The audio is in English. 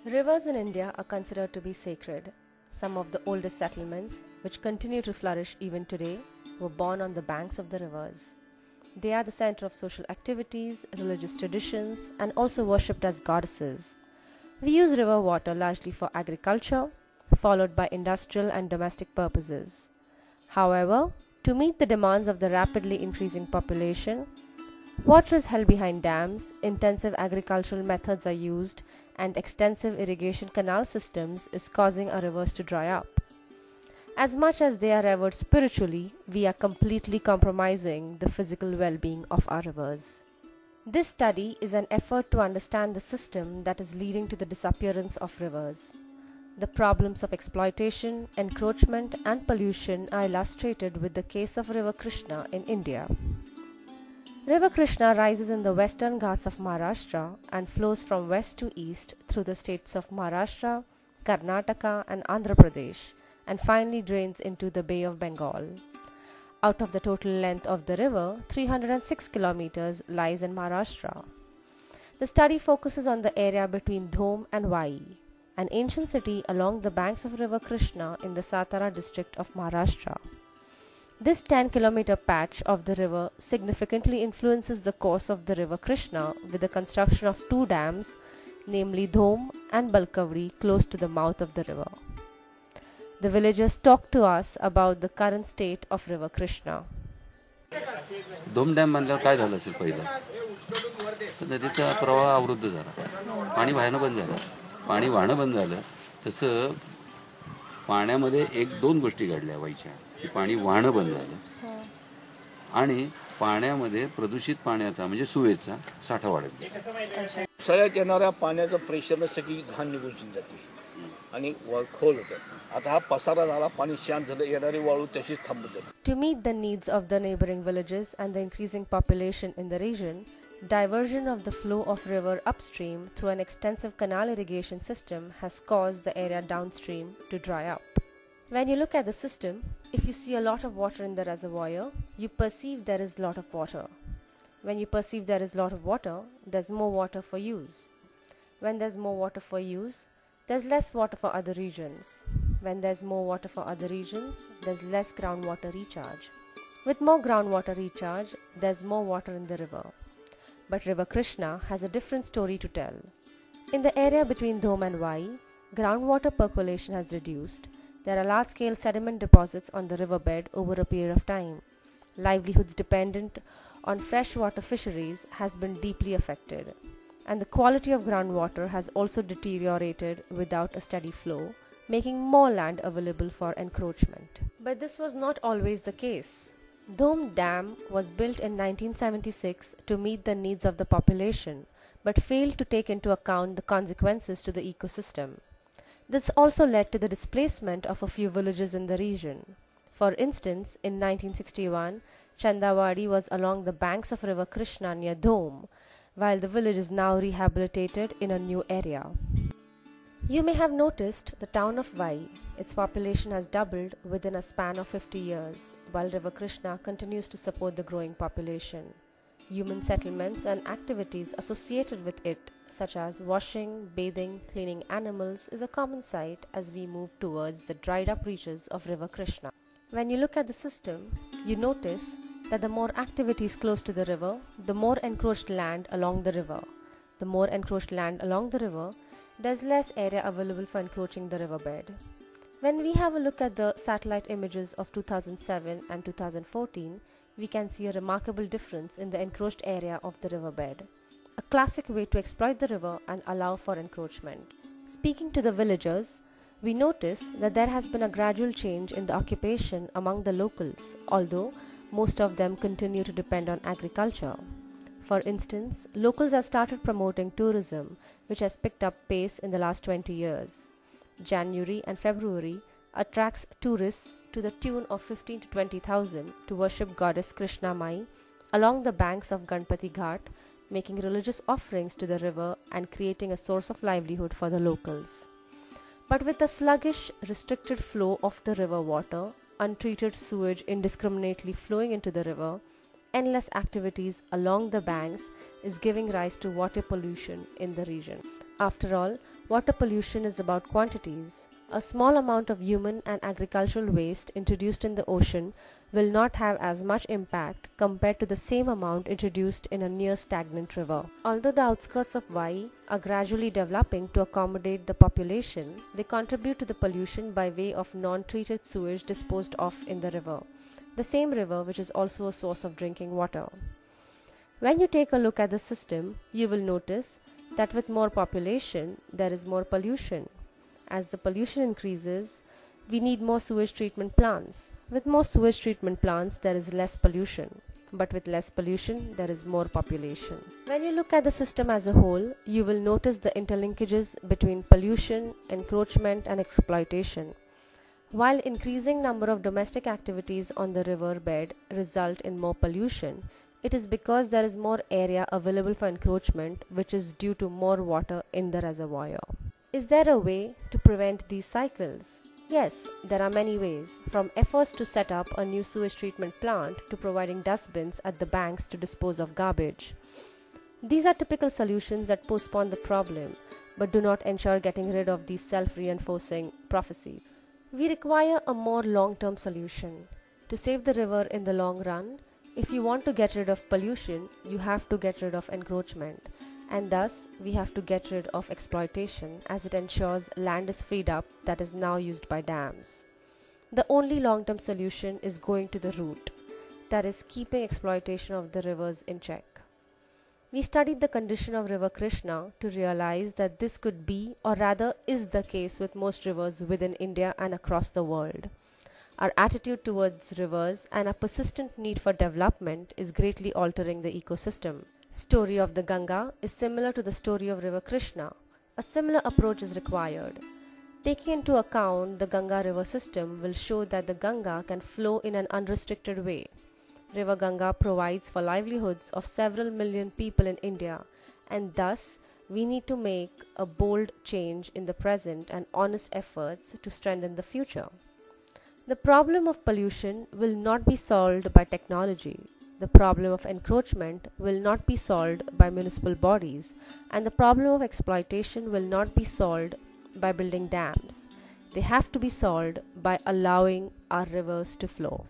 Rivers in India are considered to be sacred. Some of the oldest settlements, which continue to flourish even today, were born on the banks of the rivers. They are the center of social activities, religious traditions, and also worshipped as goddesses. We use river water largely for agriculture, followed by industrial and domestic purposes. However, to meet the demands of the rapidly increasing population, water is held behind dams, intensive agricultural methods are used, and extensive irrigation canal systems is causing our rivers to dry up. As much as they are revered spiritually, we are completely compromising the physical well-being of our rivers. This study is an effort to understand the system that is leading to the disappearance of rivers. The problems of exploitation, encroachment, and pollution are illustrated with the case of River Krishna in India. River Krishna rises in the western Ghats of Maharashtra and flows from west to east through the states of Maharashtra, Karnataka, and Andhra Pradesh, and finally drains into the Bay of Bengal. Out of the total length of the river, 306 kilometers lies in Maharashtra. The study focuses on the area between Dhom and Vai, an ancient city along the banks of River Krishna in the Satara district of Maharashtra. This 10-kilometer patch of the river significantly influences the course of the River Krishna with the construction of two dams, namely Dhom and Balkavdi, close to the mouth of the river. The villagers talked to us about the current state of River Krishna. Dhom dam बांधल्यावर काय झालं असेल पहिला तर नदीचा प्रवाह अवरुद्ध झाला, पाणी वाहणं बंद झालं. पाणी वाहणं बंद झालं तसं पाण्यामध्ये एक दोन गोष्टी घडल्या व्हायच्या की पाणी वाहणं बंद झालं आणि पाण्यामध्ये प्रदूषित पाण्याचा म्हणजे सुवेचा साठा वाढत गेला. सगळ्यात येणाऱ्या पाण्याचं प्रेशरनं सगळी घाण निघून जाते आणि खोल होतात. आता हा पसारा झाला, पाणी शांत झालं, येणारी वाळू तशीच थांबत जाते. To meet the needs of the neighboring villages and the increasing population in the region, diversion of the flow of river upstream through an extensive canal irrigation system has caused the area downstream to dry up. When you look at the system, if you see a lot of water in the reservoir, you perceive there is a lot of water. When you perceive there is a lot of water, there's more water for use. When there's more water for use, there's less water for other regions. When there's more water for other regions, there's less groundwater recharge. With more groundwater recharge, there's more water in the river. But River Krishna has a different story to tell. In the area between Dhom and Vai, groundwater percolation has reduced. There are large-scale sediment deposits on the riverbed over a period of time. Livelihoods dependent on freshwater fisheries has been deeply affected. And the quality of groundwater has also deteriorated without a steady flow, making more land available for encroachment. But this was not always the case. Dhom Dam was built in 1976 to meet the needs of the population, but failed to take into account the consequences to the ecosystem. This also led to the displacement of a few villages in the region. For instance, in 1961, Chandawadi was along the banks of River Krishna near Dhom, while the village is now rehabilitated in a new area. You may have noticed the town of Vai. Its population has doubled within a span of 50 years, while River Krishna continues to support the growing population. Human settlements and activities associated with it, such as washing, bathing, cleaning animals, is a common sight as we move towards the dried-up reaches of River Krishna. When you look at the system, you notice that the more activities close to the river, the more encroached land along the river. The more encroached land along the river, there's less area available for encroaching the riverbed. When we have a look at the satellite images of 2007 and 2014, we can see a remarkable difference in the encroached area of the riverbed, a classic way to exploit the river and allow for encroachment. Speaking to the villagers, we notice that there has been a gradual change in the occupation among the locals, although most of them continue to depend on agriculture. For instance, locals have started promoting tourism, which has picked up pace in the last 20 years. January and February attracts tourists to the tune of 15 to 20,000 to worship goddess Krishna Mai along the banks of Ganpati Ghat, making religious offerings to the river and creating a source of livelihood for the locals. But with the sluggish, restricted flow of the river water, untreated sewage indiscriminately flowing into the river, endless activities along the banks is giving rise to water pollution in the region. After all, water pollution is about quantities. A small amount of human and agricultural waste introduced in the ocean will not have as much impact compared to the same amount introduced in a near stagnant river. Although the outskirts of Vai are gradually developing to accommodate the population, they contribute to the pollution by way of non-treated sewage disposed of in the river, the same river which is also a source of drinking water. When you take a look at the system, you will notice that with more population, there is more pollution. As the pollution increases, we need more sewage treatment plants. With more sewage treatment plants, there is less pollution. But with less pollution, there is more population. When you look at the system as a whole, you will notice the interlinkages between pollution, encroachment, and exploitation. While increasing number of domestic activities on the river bed result in more pollution, it is because there is more area available for encroachment, which is due to more water in the reservoir. Is there a way to prevent these cycles? Yes, there are many ways, from efforts to set up a new sewage treatment plant to providing dustbins at the banks to dispose of garbage. These are typical solutions that postpone the problem, but do not ensure getting rid of these self-reinforcing prophecies. We require a more long-term solution. To save the river in the long run, if you want to get rid of pollution, you have to get rid of encroachment. And thus, we have to get rid of exploitation as it ensures land is freed up that is now used by dams. The only long-term solution is going to the root, that is keeping exploitation of the rivers in check. We studied the condition of river Krishna to realize that this could be, or rather is the case with most rivers within India and across the world. Our attitude towards rivers and our persistent need for development is greatly altering the ecosystem. Story of the Ganga is similar to the story of river Krishna. A similar approach is required. Taking into account the Ganga river system will show that the Ganga can flow in an unrestricted way. River Ganga provides for livelihoods of several million people in India, and thus we need to make a bold change in the present and honest efforts to strengthen the future. The problem of pollution will not be solved by technology. The problem of encroachment will not be solved by municipal bodies, and the problem of exploitation will not be solved by building dams. They have to be solved by allowing our rivers to flow.